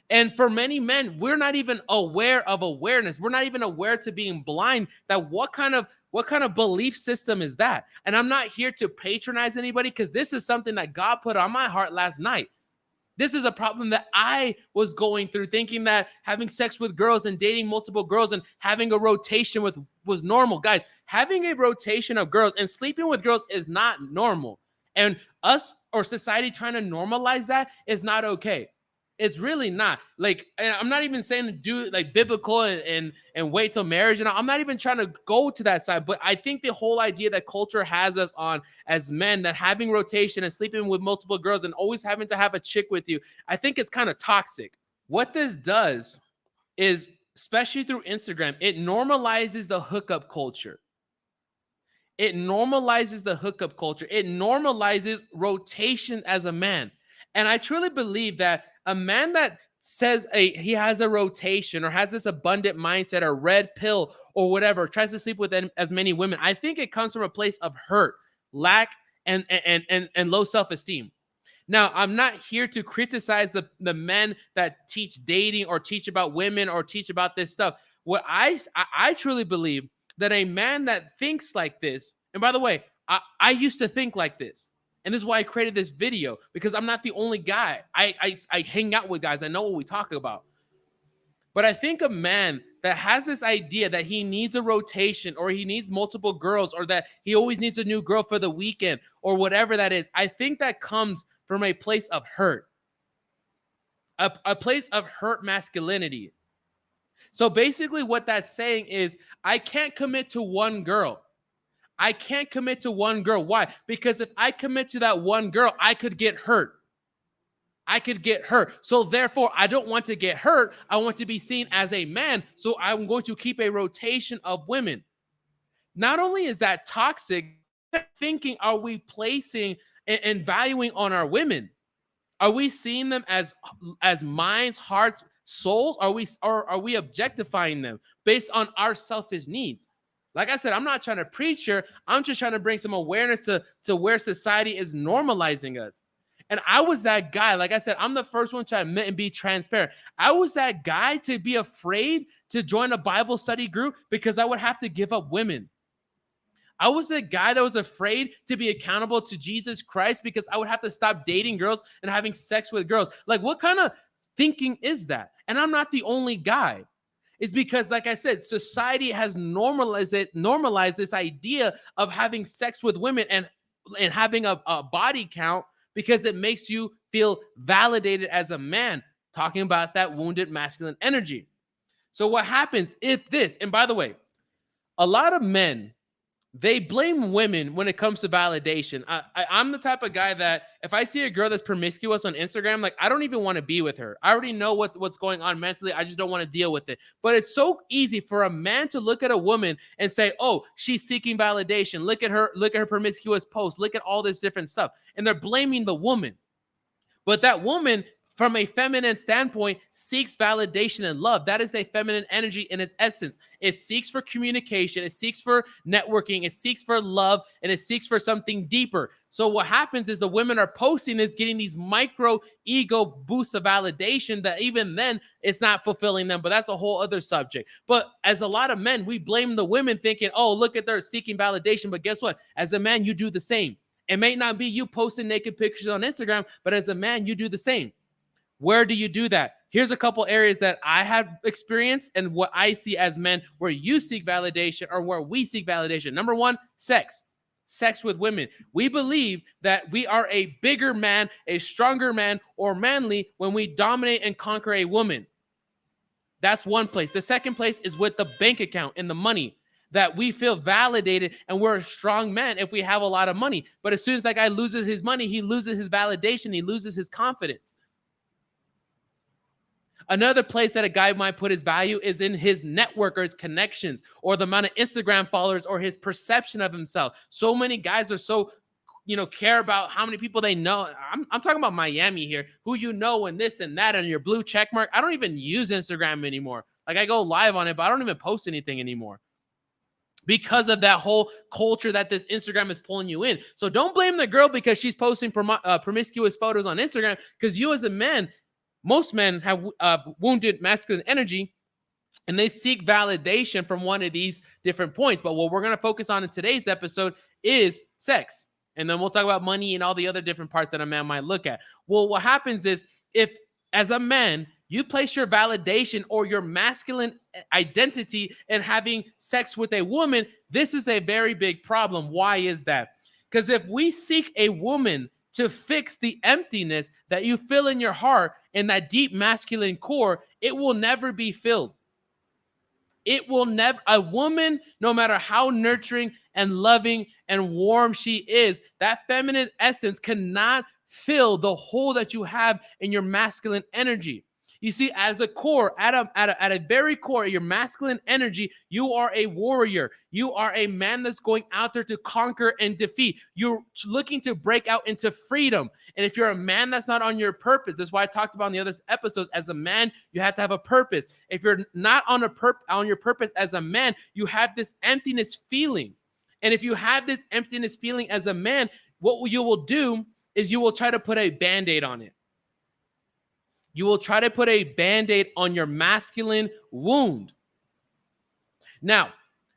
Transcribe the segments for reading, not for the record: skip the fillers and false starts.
And for many men, we're not even aware of awareness. We're not even aware to being blind that what kind of belief system is that? And I'm not here to patronize anybody because this is something that God put on my heart last night. This is a problem that I was going through, thinking that having sex with girls and dating multiple girls and having a rotation with was normal. Guys, having a rotation of girls and sleeping with girls is not normal. And us or society trying to normalize that is not okay. It's really not. Like, and I'm not even saying to do like biblical and wait till marriage. And I'm not even trying to go to that side. But I think the whole idea that culture has us on as men, that having rotation and sleeping with multiple girls and always having to have a chick with you, I think it's kind of toxic. What this does is, especially through Instagram, it normalizes the hookup culture. It normalizes the hookup culture. It normalizes rotation as a man. And I truly believe that a man that says he has a rotation or has this abundant mindset or red pill or whatever, tries to sleep with as many women, I think it comes from a place of hurt, lack, and low self-esteem. Now, I'm not here to criticize the men that teach dating or teach about women or teach about this stuff. What I truly believe that a man that thinks like this, and by the way, I used to think like this. And this is why I created this video, because I'm not the only guy. I hang out with guys. I know what we talk about. But I think a man that has this idea that he needs a rotation or he needs multiple girls or that he always needs a new girl for the weekend or whatever that is, I think that comes from a place of hurt, a place of hurt masculinity. So basically what that's saying is I can't commit to one girl. I can't commit to one girl. Why? Because if I commit to that one girl, I could get hurt. I could get hurt. So therefore, I don't want to get hurt. I want to be seen as a man. So I'm going to keep a rotation of women. Not only is that toxic, thinking are we placing and valuing on our women? Are we seeing them as minds, hearts, souls? Are we objectifying them based on our selfish needs? Like I said, I'm not trying to preach here. I'm just trying to bring some awareness to where society is normalizing us. And I was that guy. Like I said, I'm the first one to admit and be transparent. I was that guy to be afraid to join a Bible study group because I would have to give up women. I was the guy that was afraid to be accountable to Jesus Christ because I would have to stop dating girls and having sex with girls. Like, what kind of thinking is that? And I'm not the only guy. It's because, like I said, society has normalized this idea of having sex with women and having a body count because it makes you feel validated as a man, talking about that wounded masculine energy. So what happens if this, and by the way, a lot of men, they blame women when it comes to validation. I'm the type of guy that if I see a girl that's promiscuous on Instagram, like I don't even want to be with her. I already know what's going on mentally. I just don't want to deal with it. But it's so easy for a man to look at a woman and say, "Oh, she's seeking validation. Look at her promiscuous posts. Look at all this different stuff." And they're blaming the woman. But that woman, from a feminine standpoint, seeks validation and love. That is the feminine energy in its essence. It seeks for communication. It seeks for networking. It seeks for love. And it seeks for something deeper. So what happens is the women are posting this, getting these micro ego boosts of validation that even then it's not fulfilling them. But that's a whole other subject. But as a lot of men, we blame the women thinking, "Oh, look at they're seeking validation." But guess what? As a man, you do the same. It may not be you posting naked pictures on Instagram, but as a man, you do the same. Where do you do that? Here's a couple areas that I have experienced and what I see as men where you seek validation or where we seek validation. Number one, sex with women. We believe that we are a bigger man, a stronger man, or manly when we dominate and conquer a woman. That's one place. The second place is with the bank account and the money, that we feel validated and we're a strong man if we have a lot of money. But as soon as that guy loses his money, he loses his validation, he loses his confidence. Another place that a guy might put his value is in his network or his connections or the amount of Instagram followers or his perception of himself. So many guys are so, care about how many people they know. I'm talking about Miami here, who you know and this and that and your blue check mark. I don't even use Instagram anymore. Like I go live on it, but I don't even post anything anymore because of that whole culture that this Instagram is pulling you in. So don't blame the girl because she's posting promiscuous photos on Instagram, because you as a man most men have wounded masculine energy, and they seek validation from one of these different points. But what we're going to focus on in today's episode is sex. And then we'll talk about money and all the other different parts that a man might look at. Well, what happens is, if as a man, you place your validation or your masculine identity in having sex with a woman, this is a very big problem. Why is that? Because if we seek a woman to fix the emptiness that you feel in your heart and that deep masculine core, it will never be filled. It will never, a woman, no matter how nurturing and loving and warm she is, that feminine essence cannot fill the hole that you have in your masculine energy. You see, as a core, at a very core, your masculine energy, you are a warrior. You are a man that's going out there to conquer and defeat. You're looking to break out into freedom. And if you're a man that's not on your purpose, that's why I talked about in the other episodes, as a man, you have to have a purpose. If you're not on your purpose as a man, you have this emptiness feeling. And if you have this emptiness feeling as a man, what you will do is you will try to put a Band-Aid on it. You will try to put a Band-Aid on your masculine wound. Now,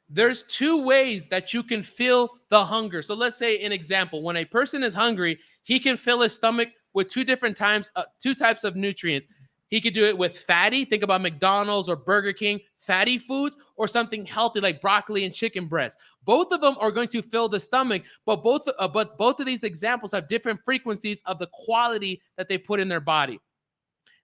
there's two ways that you can feel the hunger. So let's say an example. When a person is hungry, he can fill his stomach with two types of nutrients. He could do it with fatty, think about McDonald's or Burger King, fatty foods, or something healthy like broccoli and chicken breast. Both of them are going to fill the stomach, but both of these examples have different frequencies of the quality that they put in their body.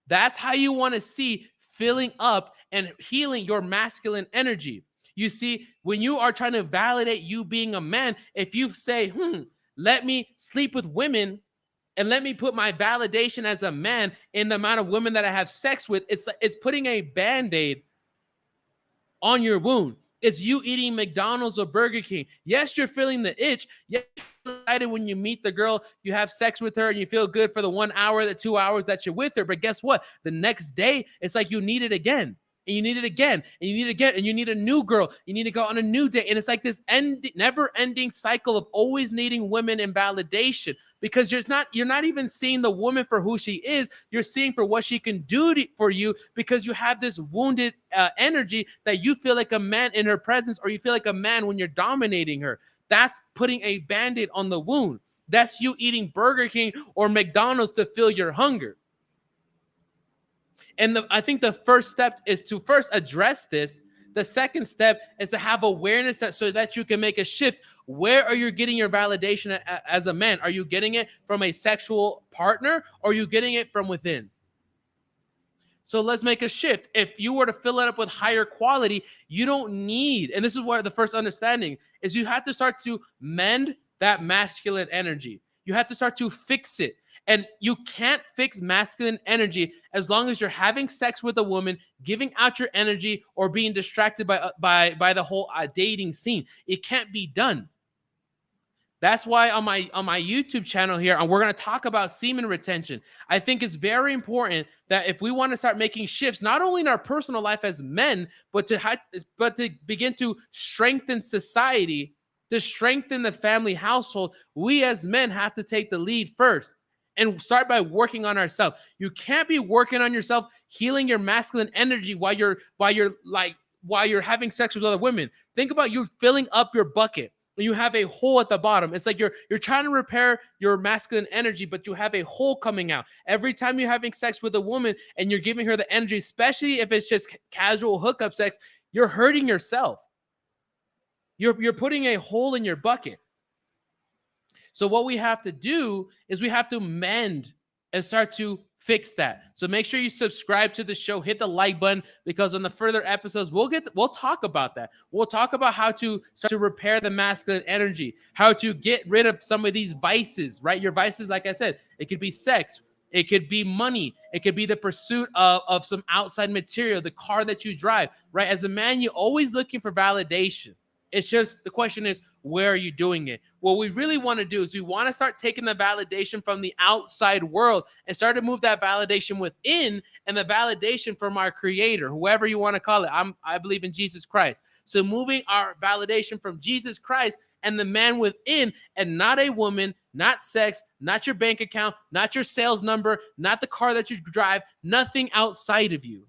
That's how you want to see filling up and healing your masculine energy. You see, when you are trying to validate you being a man, if you say, let me sleep with women and let me put my validation as a man in the amount of women that I have sex with, it's putting a Band-Aid on your wound. It's you eating McDonald's or Burger King. Yes, you're feeling the itch. Yes, you're excited when you meet the girl, you have sex with her, and you feel good for the 1 hour, the 2 hours that you're with her. But guess what? The next day, it's like you need it again. And you need it again, and you need it again, and you need a new girl. You need to go on a new date. And it's like this never-ending cycle of always needing women in validation, because you're not even seeing the woman for who she is. You're seeing for what she can do for you, because you have this wounded energy that you feel like a man in her presence, or you feel like a man when you're dominating her. That's putting a Band-Aid on the wound. That's you eating Burger King or McDonald's to fill your hunger. And I think the first step is to first address this. The second step is to have awareness so that you can make a shift. Where are you getting your validation as a man? Are you getting it from a sexual partner, or are you getting it from within? So let's make a shift. If you were to fill it up with higher quality, you don't need, and this is where the first understanding is, you have to start to mend that masculine energy. You have to start to fix it. And you can't fix masculine energy as long as you're having sex with a woman, giving out your energy, or being distracted by the whole dating scene. It can't be done. That's why on my YouTube channel here, we're going to talk about semen retention. I think it's very important that if we want to start making shifts, not only in our personal life as men, but to begin to strengthen society, to strengthen the family household, we as men have to take the lead first. And start by working on ourselves. You can't be working on yourself, healing your masculine energy while you're having sex with other women. Think about you filling up your bucket and you have a hole at the bottom. It's like you're trying to repair your masculine energy, but you have a hole coming out. Every time you're having sex with a woman and you're giving her the energy, especially if it's just casual hookup sex, you're hurting yourself. You're putting a hole in your bucket. So what we have to do is we have to mend and start to fix that. So make sure you subscribe to the show, hit the like button, because on the further episodes, we'll talk about that. We'll talk about how to start to repair the masculine energy, how to get rid of some of these vices, right? Your vices, like I said, it could be sex, it could be money, it could be the pursuit of some outside material, the car that you drive, right? As a man, you're always looking for validation. It's just, the question is, where are you doing it? What we really want to do is we want to start taking the validation from the outside world and start to move that validation within, and the validation from our creator, whoever you want to call it. I believe in Jesus Christ. So moving our validation from Jesus Christ and the man within, and not a woman, not sex, not your bank account, not your sales number, not the car that you drive, nothing outside of you.